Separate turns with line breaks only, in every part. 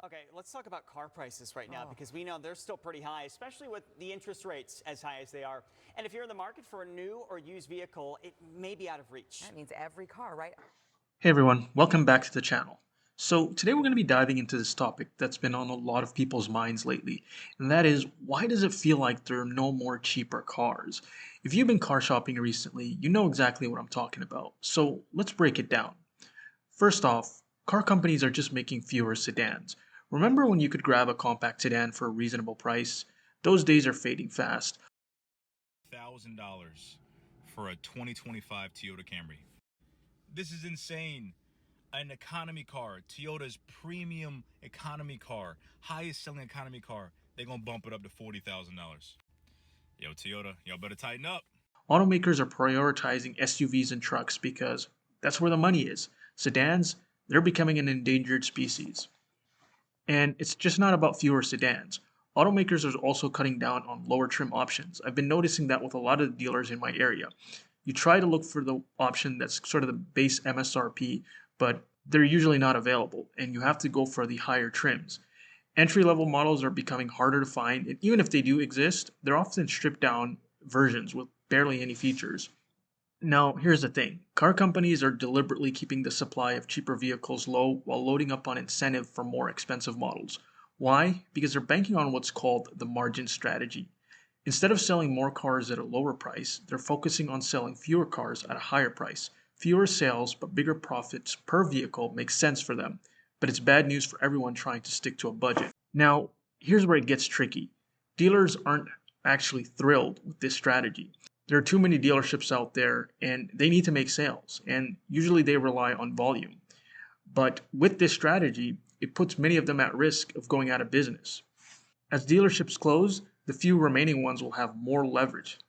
Okay, let's talk about car prices right now
Oh.
because we know they're still pretty high, especially with the interest rates as high as they are. And if you're in the market for a new or used vehicle, it may be out of reach.
That means every car, right?
Hey everyone, welcome back to the channel. So today we're going to be diving into this topic that's been on a lot of people's minds lately, and that is, why does it feel like there are no more cheaper cars? If you've been car shopping recently, you know exactly what I'm talking about. So let's break it down. First off, car companies are just making fewer sedans. Remember when you could grab a compact sedan for a reasonable price? Those days are fading fast.
$1,000 for a 2025 Toyota Camry. This is insane. An economy car, Toyota's premium economy car, highest selling economy car, they're gonna bump it up to $40,000. Yo, Toyota, y'all better tighten up.
Automakers are prioritizing SUVs and trucks because that's where the money is. Sedans, they're becoming an endangered species. And it's just not about fewer sedans. Automakers are also cutting down on lower trim options. I've been noticing that with a lot of the dealers in my area. You try to look for the option that's sort of the base MSRP, but they're usually not available, and you have to go for the higher trims. Entry level models are becoming harder to find, and even if they do exist, they're often stripped down versions with barely any features. Now, here's the thing. Car companies are deliberately keeping the supply of cheaper vehicles low while loading up on incentive for more expensive models. Why? Because they're banking on what's called the margin strategy. Instead of selling more cars at a lower price, they're focusing on selling fewer cars at a higher price. Fewer sales but bigger profits per vehicle makes sense for them, but it's bad news for everyone trying to stick to a budget. Now, here's where it gets tricky. Dealers aren't actually thrilled with this strategy. There are too many dealerships out there and they need to make sales, and usually they rely on volume. But with this strategy, it puts many of them at risk of going out of business. As dealerships close, the few remaining ones will have more leverage.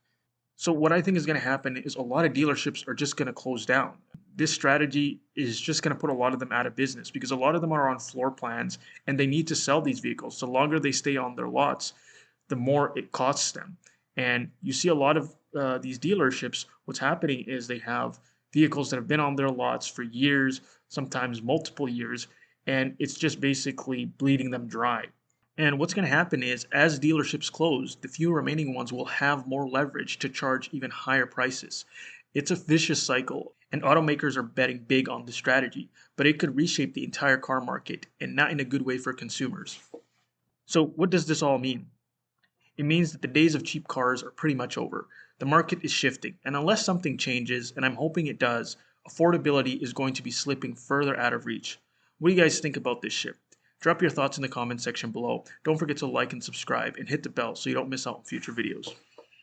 So what I think is going to happen is a lot of dealerships are just going to close down. This strategy is just going to put a lot of them out of business because a lot of them are on floor plans and they need to sell these vehicles. The longer they stay on their lots, the more it costs them. And you see a lot of these dealerships, what's happening is they have vehicles that have been on their lots for years, sometimes multiple years, and it's just basically bleeding them dry. And what's going to happen is, as dealerships close, the few remaining ones will have more leverage to charge even higher prices. It's a vicious cycle, and automakers are betting big on this strategy, but it could reshape the entire car market, and not in a good way for consumers. So, what does this all mean? It means that the days of cheap cars are pretty much over. The market is shifting, and unless something changes, and I'm hoping it does, affordability is going to be slipping further out of reach. What do you guys think about this shift? Drop your thoughts in the comment section below. Don't forget to like and subscribe and hit the bell so you don't miss out on future videos.